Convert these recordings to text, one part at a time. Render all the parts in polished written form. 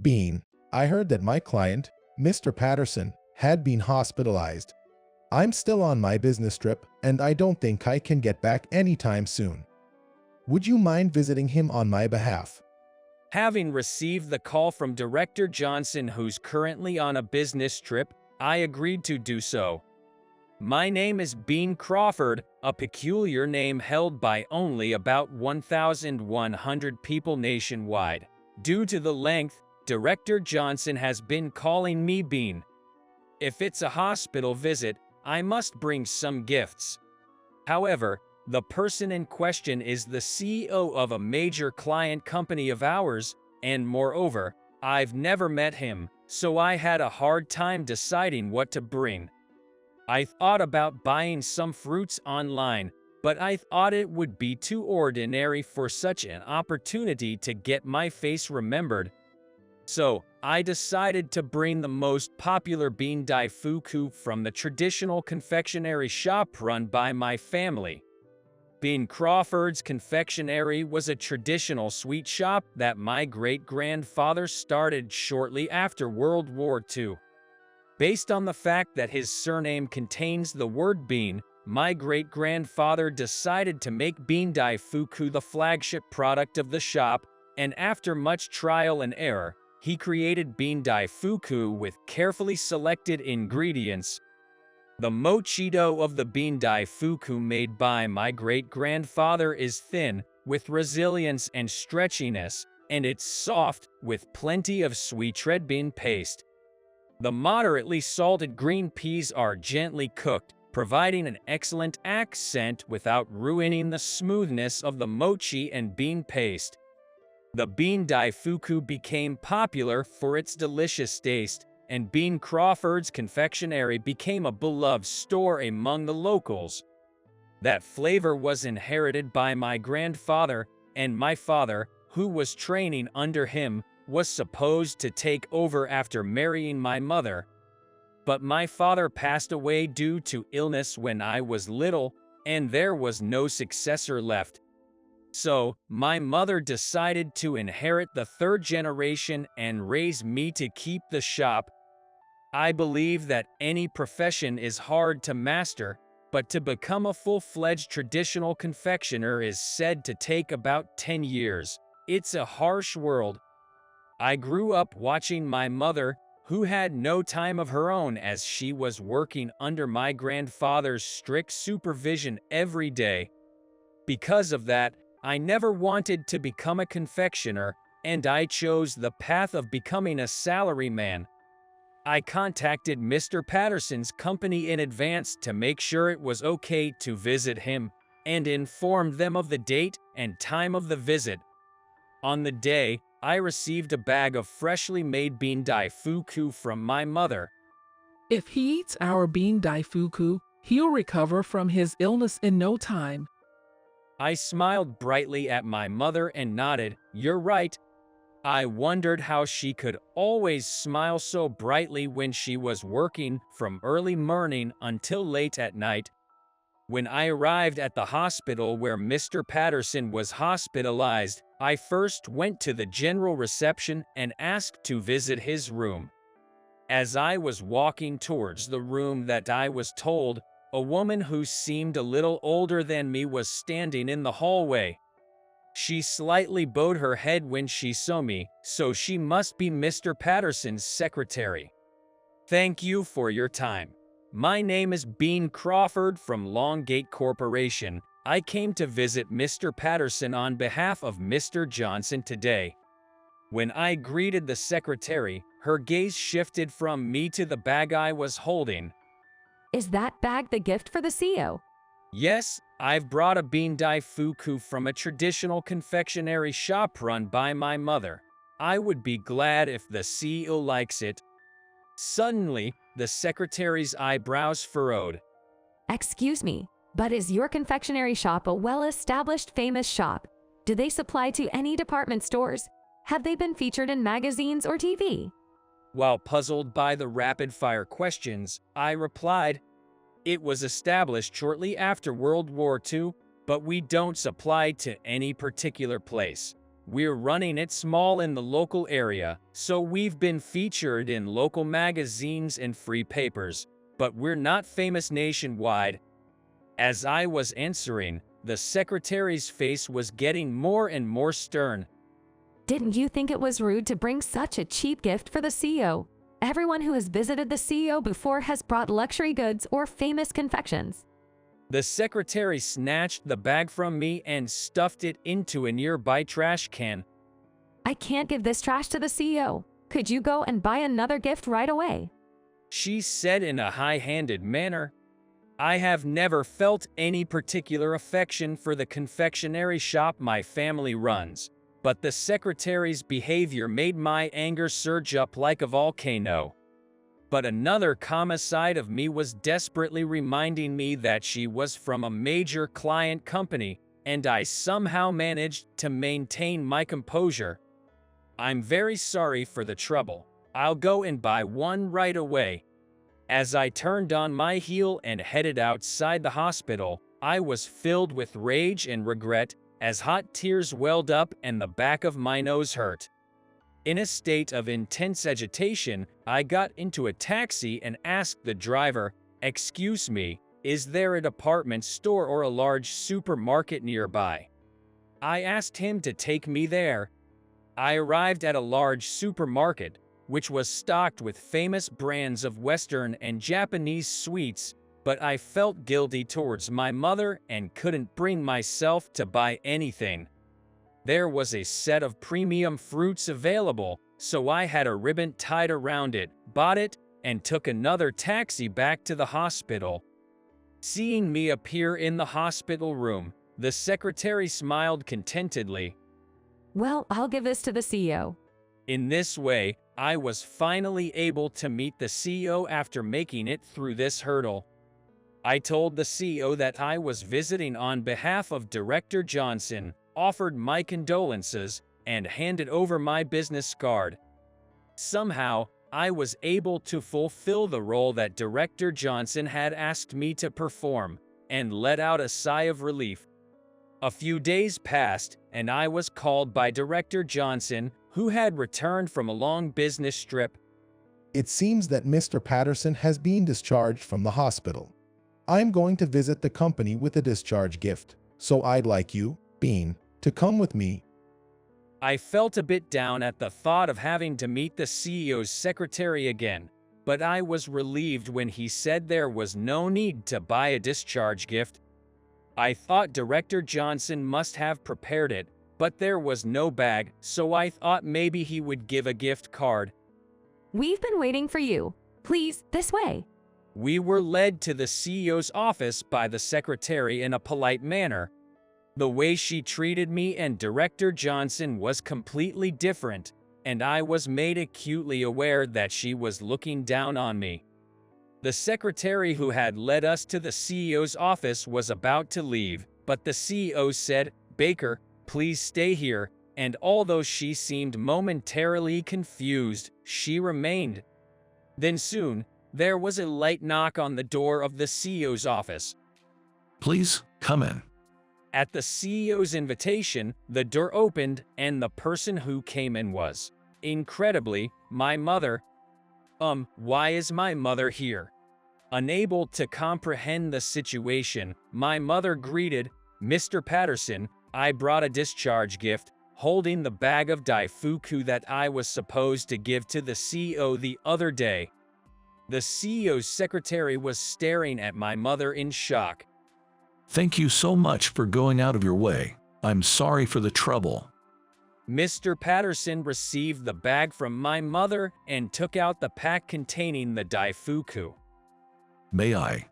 Bean, I heard that my client, Mr. Patterson, had been hospitalized. I'm still on my business trip, and I don't think I can get back anytime soon. Would you mind visiting him on my behalf? Having received the call from Director Johnson, who's currently on a business trip, I agreed to do so. My name is Bean Crawford, a peculiar name held by only about 1,100 people nationwide. Due to the length, Director Johnson has been calling me Bean. If it's a hospital visit, I must bring some gifts. However, the person in question is the CEO of a major client company of ours, and moreover, I've never met him, so I had a hard time deciding what to bring. I thought about buying some fruits online, but I thought it would be too ordinary for such an opportunity to get my face remembered. So, I decided to bring the most popular bean daifuku from the traditional confectionery shop run by my family. Bean Crawford's Confectionery was a traditional sweet shop that my great-grandfather started shortly after World War II. Based on the fact that his surname contains the word bean, my great-grandfather decided to make bean daifuku the flagship product of the shop, and after much trial and error, he created bean daifuku with carefully selected ingredients. The mochi dough of the bean daifuku made by my great-grandfather is thin, with resilience and stretchiness, and it's soft, with plenty of sweet red bean paste. The moderately salted green peas are gently cooked, providing an excellent accent without ruining the smoothness of the mochi and bean paste. The bean daifuku became popular for its delicious taste, and Bean Crawford's Confectionery became a beloved store among the locals. That flavor was inherited by my grandfather, and my father, who was training under him, was supposed to take over after marrying my mother. But my father passed away due to illness when I was little, and there was no successor left. So, my mother decided to inherit the third generation and raise me to keep the shop. I believe that any profession is hard to master, but to become a full-fledged traditional confectioner is said to take about 10 years. It's a harsh world. I grew up watching my mother, who had no time of her own as she was working under my grandfather's strict supervision every day. Because of that, I never wanted to become a confectioner, and I chose the path of becoming a salaryman. I contacted Mr. Patterson's company in advance to make sure it was okay to visit him, and informed them of the date and time of the visit. On the day, I received a bag of freshly made bean daifuku from my mother. If he eats our bean daifuku, he'll recover from his illness in no time. I smiled brightly at my mother and nodded, "You're right." I wondered how she could always smile so brightly when she was working from early morning until late at night. When I arrived at the hospital where Mr. Patterson was hospitalized, I first went to the general reception and asked to visit his room. As I was walking towards the room that I was told, a woman who seemed a little older than me was standing in the hallway. She slightly bowed her head when she saw me, so she must be Mr. Patterson's secretary. "Thank you for your time. My name is Bean Crawford from Longgate Corporation. I came to visit Mr. Patterson on behalf of Mr. Johnson today." When I greeted the secretary, her gaze shifted from me to the bag I was holding. Is that bag the gift for the CEO? "Yes, I've brought a bean daifuku from a traditional confectionery shop run by my mother. I would be glad if the CEO likes it." Suddenly, the secretary's eyebrows furrowed. Excuse me, but is your confectionery shop a well-established famous shop? Do they supply to any department stores? Have they been featured in magazines or TV? While puzzled by the rapid-fire questions, I replied, "It was established shortly after World War II, but we don't supply to any particular place. We're running it small in the local area, so we've been featured in local magazines and free papers, but we're not famous nationwide." As I was answering, the secretary's face was getting more and more stern. Didn't you think it was rude to bring such a cheap gift for the CEO? Everyone who has visited the CEO before has brought luxury goods or famous confections. The secretary snatched the bag from me and stuffed it into a nearby trash can. "I can't give this trash to the CEO. Could you go and buy another gift right away?" She said in a high-handed manner. I have never felt any particular affection for the confectionery shop my family runs, but the secretary's behavior made my anger surge up like a volcano. But another calm side of me was desperately reminding me that she was from a major client company, and I somehow managed to maintain my composure. "I'm very sorry for the trouble. I'll go and buy one right away." As I turned on my heel and headed outside the hospital, I was filled with rage and regret as hot tears welled up and the back of my nose hurt. In a state of intense agitation, I got into a taxi and asked the driver, "Excuse me, is there a department store or a large supermarket nearby?" I asked him to take me there. I arrived at a large supermarket, which was stocked with famous brands of Western and Japanese sweets, but I felt guilty towards my mother and couldn't bring myself to buy anything. There was a set of premium fruits available, so I had a ribbon tied around it, bought it, and took another taxi back to the hospital. Seeing me appear in the hospital room, the secretary smiled contentedly. "Well, I'll give this to the CEO." In this way, I was finally able to meet the CEO after making it through this hurdle. I told the CEO that I was visiting on behalf of Director Johnson, offered my condolences, and handed over my business card. Somehow, I was able to fulfill the role that Director Johnson had asked me to perform, and let out a sigh of relief. A few days passed, and I was called by Director Johnson, who had returned from a long business trip. It seems that Mr. Patterson has been discharged from the hospital. I'm going to visit the company with a discharge gift, so I'd like you, Bean, to come with me. I felt a bit down at the thought of having to meet the CEO's secretary again, but I was relieved when he said there was no need to buy a discharge gift. I thought Director Johnson must have prepared it, but there was no bag, so I thought maybe he would give a gift card. "We've been waiting for you. Please, this way." We were led to the CEO's office by the secretary in a polite manner. The way she treated me and Director Johnson was completely different, and I was made acutely aware that she was looking down on me. The secretary who had led us to the CEO's office was about to leave, but the CEO said, "Baker, please stay here," and although she seemed momentarily confused, she remained. Then soon, there was a light knock on the door of the CEO's office. "Please, come in." At the CEO's invitation, the door opened, and the person who came in was, incredibly, my mother. Why is my mother here? Unable to comprehend the situation, my mother greeted, "Mr. Patterson, I brought a discharge gift," holding the bag of daifuku that I was supposed to give to the CEO the other day. The CEO's secretary was staring at my mother in shock. "Thank you so much for going out of your way. I'm sorry for the trouble." Mr. Patterson received the bag from my mother and took out the pack containing the daifuku. "May I?"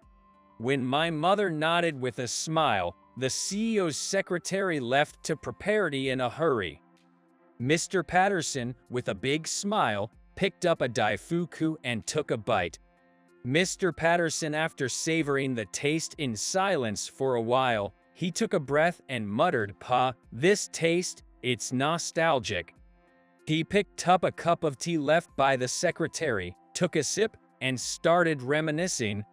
When my mother nodded with a smile, the CEO's secretary left to prepare tea in a hurry. Mr. Patterson, with a big smile, picked up a daifuku and took a bite. Mr. Patterson, after savoring the taste in silence for a while, he took a breath and muttered, "Pa, this taste, it's nostalgic." He picked up a cup of tea left by the secretary, took a sip, and started reminiscing.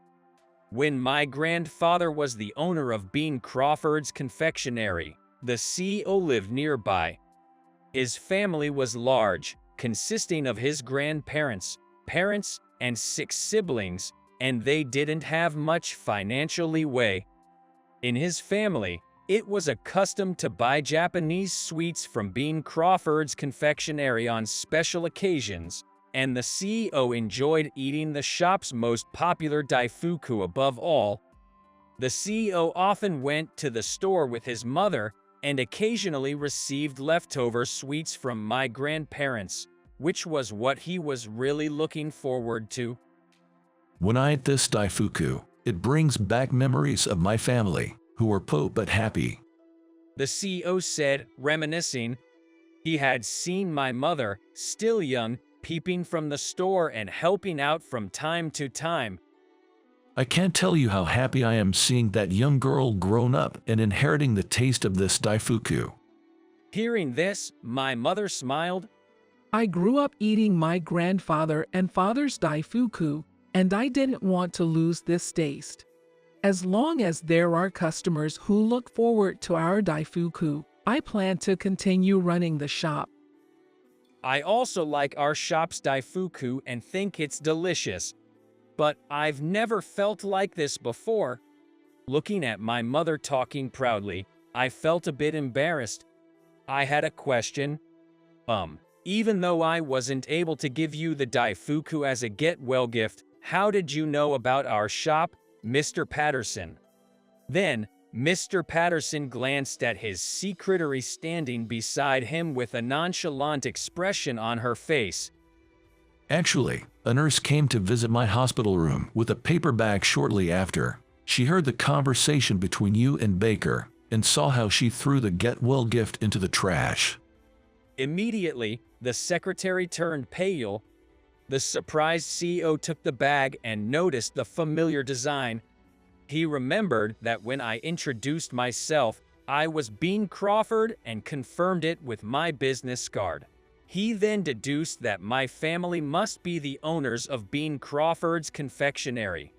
When my grandfather was the owner of Bean Crawford's confectionery, the CEO lived nearby. His family was large, consisting of his grandparents, parents, and 6 siblings, and they didn't have much financial leeway. In his family, it was a custom to buy Japanese sweets from Bean Crawford's confectionery on special occasions, and the CEO enjoyed eating the shop's most popular daifuku above all. The CEO often went to the store with his mother and occasionally received leftover sweets from my grandparents, which was what he was really looking forward to. When I eat this daifuku, it brings back memories of my family, who were poor but happy. The CEO said, reminiscing. He had seen my mother, still young, peeping from the store and helping out from time to time. I can't tell you how happy I am seeing that young girl grown up and inheriting the taste of this daifuku. Hearing this, my mother smiled. I grew up eating my grandfather and father's daifuku, and I didn't want to lose this taste. As long as there are customers who look forward to our daifuku, I plan to continue running the shop. I also like our shop's daifuku and think it's delicious. But I've never felt like this before. Looking at my mother talking proudly, I felt a bit embarrassed. I had a question. Even though I wasn't able to give you the daifuku as a get-well gift, how did you know about our shop, Mr. Patterson? Then, Mr. Patterson glanced at his secretary standing beside him with a nonchalant expression on her face. Actually, a nurse came to visit my hospital room with a paper bag shortly after. She heard the conversation between you and Baker and saw how she threw the get-well gift into the trash. Immediately, the secretary turned pale. The surprised CEO took the bag and noticed the familiar design. He remembered that when I introduced myself, I was Bean Crawford and confirmed it with my business card. He then deduced that my family must be the owners of Bean Crawford's confectionery.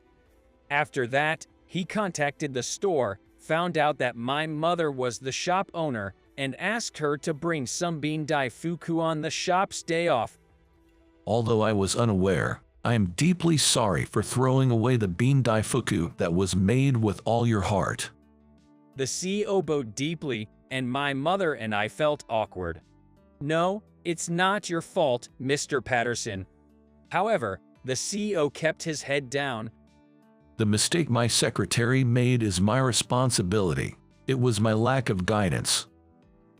After that, he contacted the store, found out that my mother was the shop owner, and asked her to bring some bean daifuku on the shop's day off. Although I was unaware, I am deeply sorry for throwing away the bean daifuku that was made with all your heart. The CEO bowed deeply, and my mother and I felt awkward. No, it's not your fault, Mr. Patterson. However, the CEO kept his head down. The mistake my secretary made is my responsibility. It was my lack of guidance.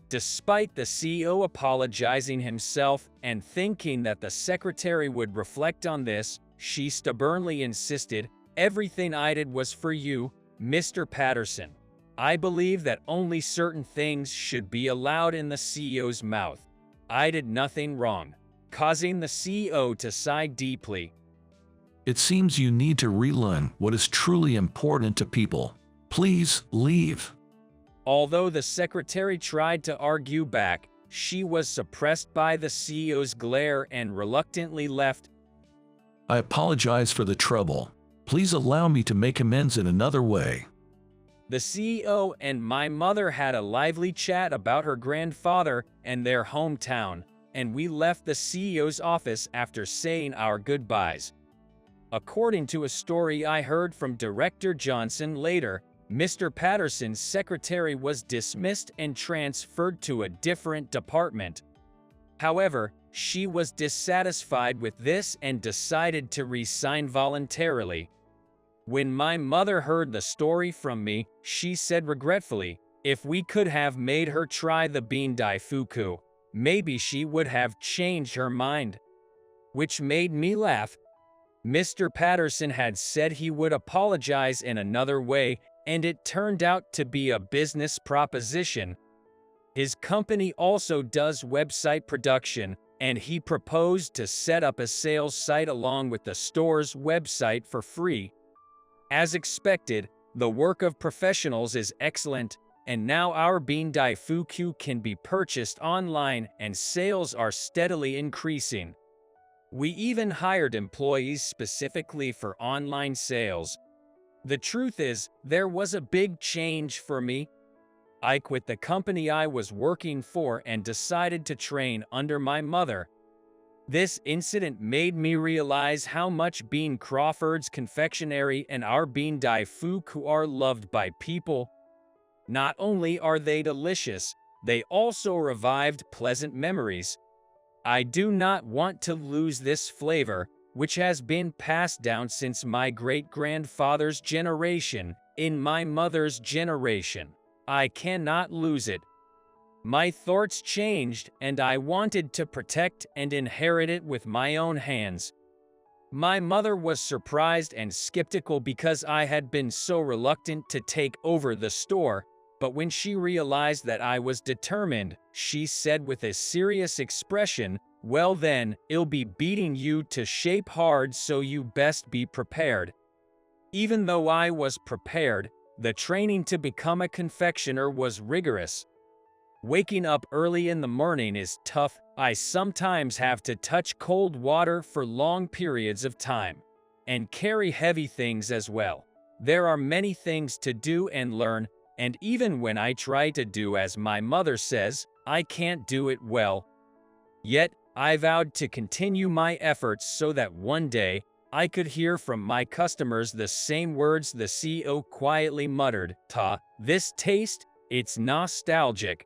Despite the CEO apologizing himself and thinking that the secretary would reflect on this, she stubbornly insisted, "Everything I did was for you, Mr. Patterson. I believe that only certain things should be allowed in the CEO's mouth. I did nothing wrong," causing the CEO to sigh deeply. It seems you need to relearn what is truly important to people. Please leave. Although the secretary tried to argue back, she was suppressed by the CEO's glare and reluctantly left. I apologize for the trouble. Please allow me to make amends in another way. The CEO and my mother had a lively chat about her grandfather and their hometown, and we left the CEO's office after saying our goodbyes. According to a story I heard from Director Johnson later, Mr. Patterson's secretary was dismissed and transferred to a different department. However, she was dissatisfied with this and decided to resign voluntarily. When my mother heard the story from me, she said regretfully, if we could have made her try the bean daifuku, maybe she would have changed her mind. Which made me laugh. Mr. Patterson had said he would apologize in another way, and it turned out to be a business proposition. His company also does website production, and he proposed to set up a sales site along with the store's website for free. As expected, the work of professionals is excellent, and now our bean daifuku can be purchased online and sales are steadily increasing. We even hired employees specifically for online sales. The truth is, there was a big change for me. I quit the company I was working for and decided to train under my mother. This incident made me realize how much Bean Crawford's confectionery and our Bean Daifuku are loved by people. Not only are they delicious, they also revived pleasant memories. I do not want to lose this flavor, which has been passed down since my great-grandfather's generation, in my mother's generation. I cannot lose it. My thoughts changed, and I wanted to protect and inherit it with my own hands. My mother was surprised and skeptical because I had been so reluctant to take over the store, but when she realized that I was determined, she said with a serious expression, "Well then, I'll be beating you to shape hard, so you best be prepared." Even though I was prepared, the training to become a confectioner was rigorous. Waking up early in the morning is tough. I sometimes have to touch cold water for long periods of time, and carry heavy things as well. There are many things to do and learn, and even when I try to do as my mother says, I can't do it well. Yet, I vowed to continue my efforts so that one day, I could hear from my customers the same words the CEO quietly muttered, "Ta, this taste, it's nostalgic."